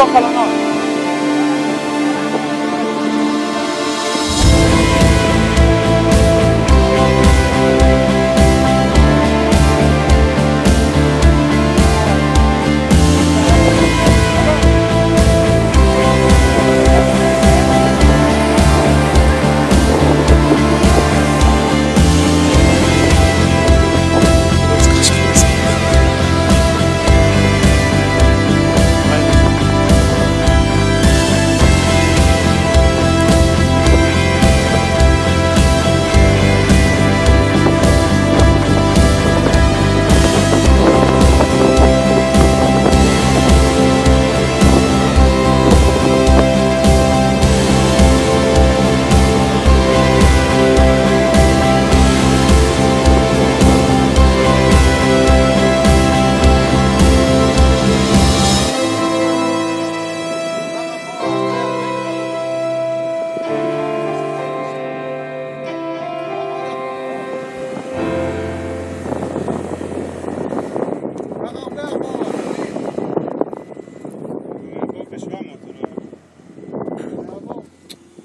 לפתוח חלונות.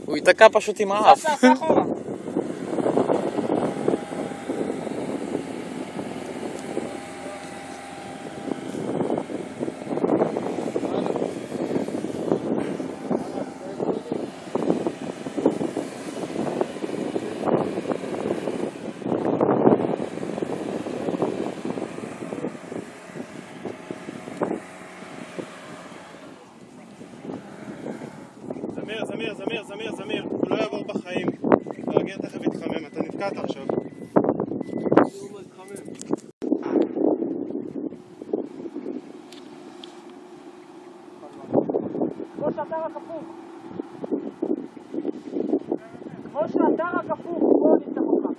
הוא ייתקע פשוט עם האף. סע אחורה. זמיר, הוא לא יעבור בחיים. הגר תכף יתחמם, אתה נתקעת עכשיו. כמו שאתה רק הפוך. כמו שאתה רק הפוך, בוא נצטרך אותך.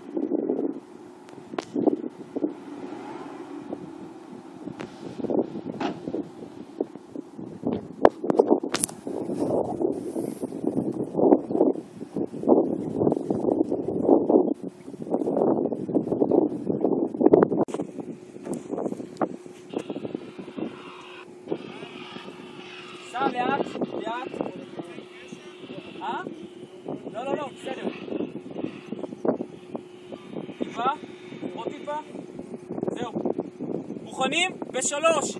סע לאט, לאט. לא, בסדר. טיפה, עוד טיפה. זהו. מוכנים? בשלוש.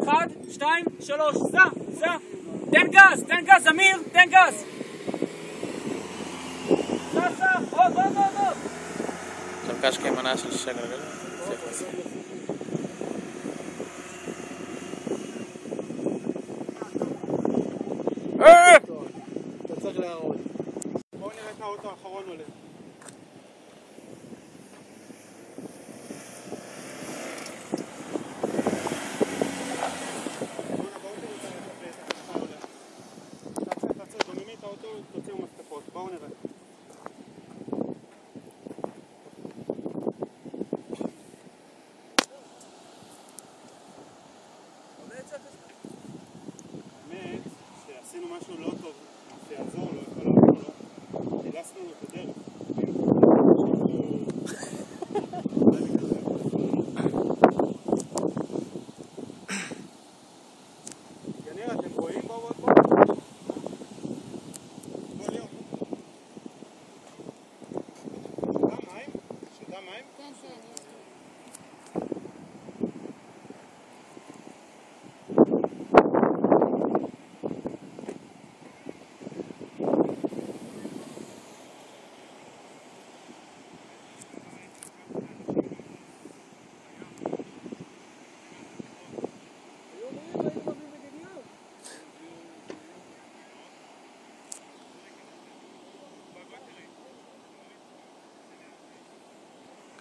1, 2, 3. סע. תן גז, אמיר, תן גז. סע. עוד. עכשיו קשקה עם מנה של 6 גלגלים. אתה צריך להראות. בואו נראה את האוטו האחרון עולה. תעצר, דוממי את האוטו, תוציאו מפתחות. בואו נראה. עשינו משהו לא טוב, שיעזור לו, אבל לא, דילסנו לו את הדרך. יניר, אתם רואים בואו? בוא ליאור. שתה מים? כן.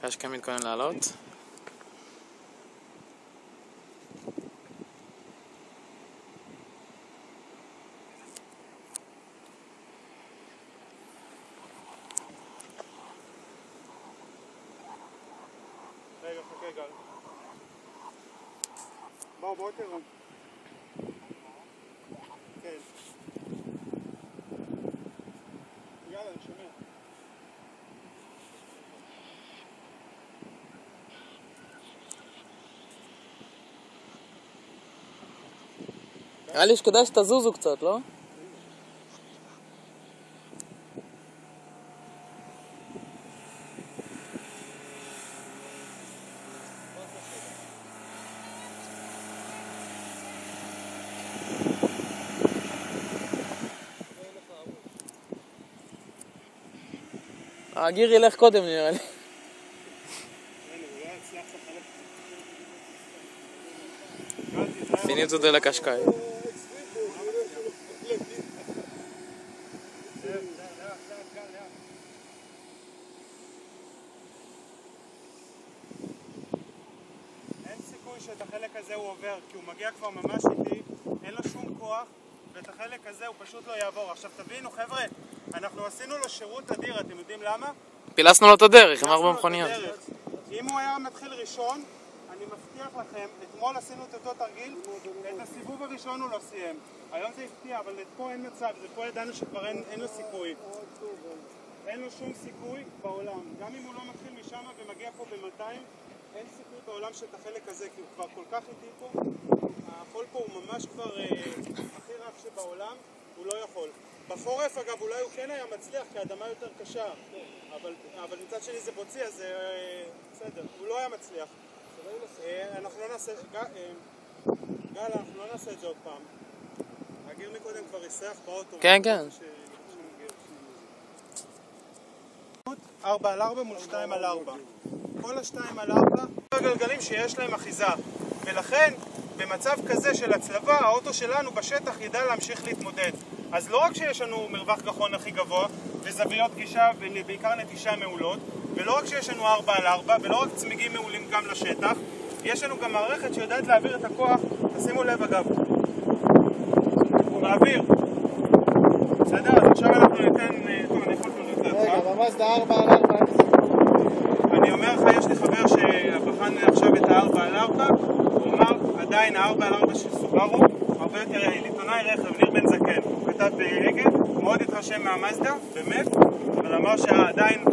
קשקה מתכונן לעלות. רגע, חכה גל. בואו תראו. כן. יאללה, אני שומע. נראה לי שכדאי שתזוזו קצת, לא? הגיר ילך קודם נראה לי. Finito della Cascai. אין סיכוי שאת החלק הזה הוא עובר, כי הוא מגיע כבר ממש איתי, אין לו שום כוח, ואת החלק הזה הוא פשוט לא יעבור. עכשיו תבינו חבר'ה, אנחנו עשינו לו שירות אדיר, אתם יודעים למה? פילסנו לו את הדרך, עם 4 מכוניות. אם הוא היה מתחיל ראשון, אני מבטיח לכם, אתמול עשינו את אותו תרגיל, את הסיבוב הראשון הוא לא סיים. היום זה הפתיע, אבל פה אין מצב, זה פה ידענו שכבר אין לו סיכוי. אין לו שום סיכוי בעולם. גם אם הוא לא מתחיל משם ומגיע פה ב-200, אין סיכוי בעולם שאת החלק הזה, כי הוא כבר כל כך איטי פה, החול פה הוא ממש כבר הכי רך שבעולם, הוא לא יכול. בחורף אגב אולי הוא כן היה מצליח כי האדמה יותר קשה, אבל מצד שני זה בוצי אז בסדר, הוא לא היה מצליח. אנחנו לא נעשה, גל, אנחנו לא נעשה את זה עוד פעם. הגיר מקודם כבר יסרח באוטו. כן, כן. 4x4 מול 2x4. כל ה-2x4 הגלגלים שיש להם אחיזה, ולכן במצב כזה של הצלבה האוטו שלנו בשטח ידע להמשיך להתמודד. אז לא רק שיש לנו מרווח גחון הכי גבוה וזוויות גישה ובעיקר נטישה מעולות, ולא רק שיש לנו 4x4 ולא רק צמיגים מעולים גם לשטח, יש לנו גם מערכת שיודעת להעביר את הכוח. תשימו לב אגב, הוא מעביר. בסדר? אז עכשיו אנחנו ניתן, טוב אני יכול לתת לך. רגע, במאזדה 4x4 אני אומר לך, יש לי חבר שבחן עכשיו את ה-4x4, הוא אמר עדיין ה-4x4 של סובארו הרבה יותר יעיל. עיתונאי רכב, ניר בן זקן, הוא כתב באגד, הוא מאוד התרשם מהמאזדה, באמת, אבל אמר שעדיין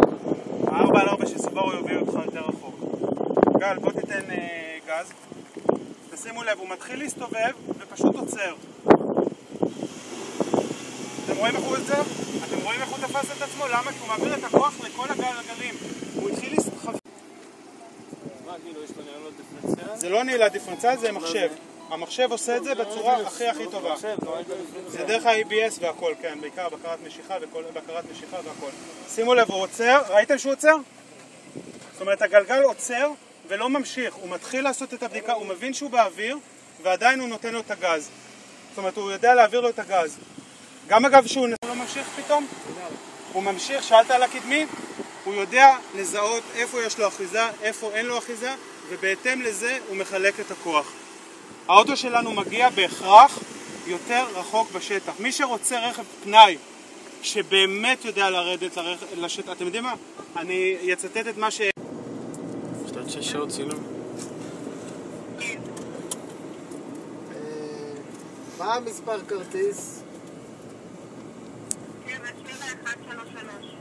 ה-4x4 של סובארו יוביל אותך יותר רחוק. גל, בוא תיתן גז. תשימו לב, הוא מתחיל להסתובב ופשוט עוצר. אתם רואים איך הוא עוצר? אתם רואים איך הוא תפס את עצמו? למה? כי הוא מעביר את הכוח לכל הגלגלים. הוא התחיל להסתובב. מה, כאילו, יש לו נראה לו דיפרנציאל? זה לא נעילה דיפרנציאל, זה מחשב. המחשב עושה את זה בצורה הכי טובה. זה דרך ה-ABS והכל, כן, בעיקר בקרת משיכה והכל. שימו לב, הוא עוצר, ראיתם שהוא עוצר? זאת אומרת, הגלגל עוצר ולא ממשיך, הוא מתחיל לעשות את הבדיקה, הוא מבין שהוא באוויר ועדיין הוא נותן לו את הגז. זאת אומרת, הוא יודע להעביר לו את הגז. גם אגב שהוא לא ממשיך פתאום, הוא ממשיך, שאלת על הקדמי, הוא יודע לזהות איפה יש לו אחיזה, איפה אין לו אחיזה, ובהתאם לזה הוא מחלק את הכוח. האוטו שלנו מגיע בהכרח יותר רחוק בשטח. מי שרוצה רכב פנאי שבאמת יודע לרדת לשטח, אתם יודעים מה? אני אצטט את מה ש... יש לו 6 שעות צילום. מה המספר כרטיס? 7133.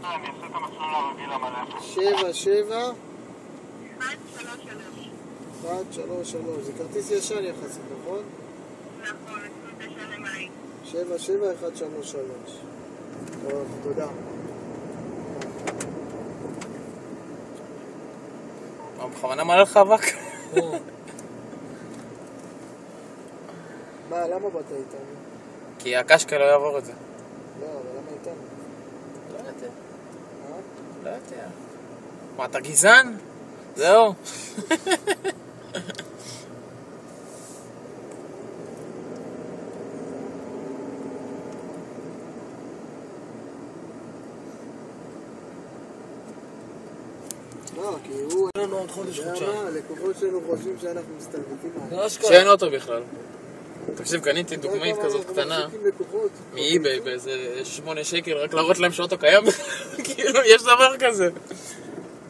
אני אעשה את המסלול הרגיל המלא. 77 133. 133. זה כרטיס ישן יחסית, נכון? נכון, 29 למאי. 77133. טוב, תודה. הוא בכוונה מעלה לך אבק? מה, למה באת איתנו? כי הקשקה לא יעבור את זה. לא, אבל למה איתנו? לא יודע. אה? לא יודע. מה, אתה גזען? זהו. לא, כי הוא... אין לנו עוד חודש חודשיים. לקוחות שלנו חושבים שאנחנו מסתלבטים עליהם. שאין אוטו בכלל. תקשיב, קניתי דוגמית כזאת קטנה מאי-ביי באיזה 8 שקל, רק להראות להם שאוטו קיים. כאילו, יש דבר כזה.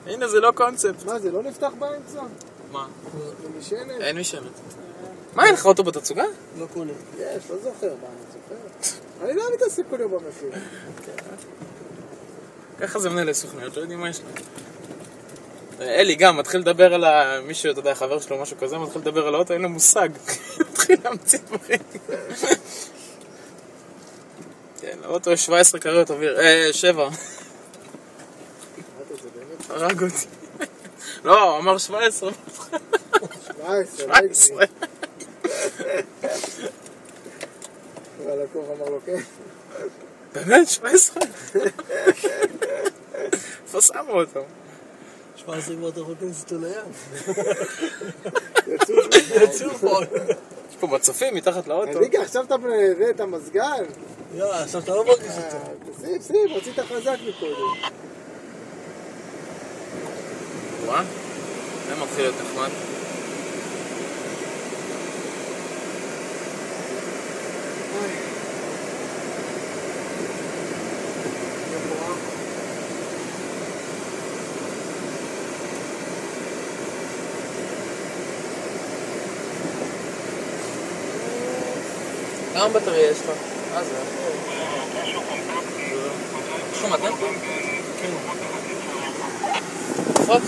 הנה, זה לא קונספט. מה, זה לא נפתח באמצע? מה? זה משענת? אין משענת. מה, אין לך אוטו בתצוגה? לא קונה. יש, לא זוכר, מה אני זוכר? אני לא מתעסק כל יום במחיר. ככה זה מנהל סוכניות, לא יודעים מה יש להם. אלי גם מתחיל לדבר על מישהו, אתה יודע, חבר שלו, משהו כזה, מתחיל לדבר על האוטו, אין לו מושג. מתחיל מתחיל להמציא דברים. כן, האוטו יש 17 קריות אוויר, 7. הרג אותי. לא, הוא אמר 17. 17. והלקוח אמר לו כן. באמת? 17? איפה שמו אותם? 17 כבר אתה יכול להכניס אותו לים. יצאו פה. יש פה מצופים מתחת לאוטו. ריקה, עכשיו אתה מביא את המזגן. יאללה, עכשיו אתה לא מרגיש אותו. שים, רצית חזק מקודם. וואה, זה מתחיל להיות נחמד. כמה בטריה יש לך? זה משהו מתן? כן. נכון?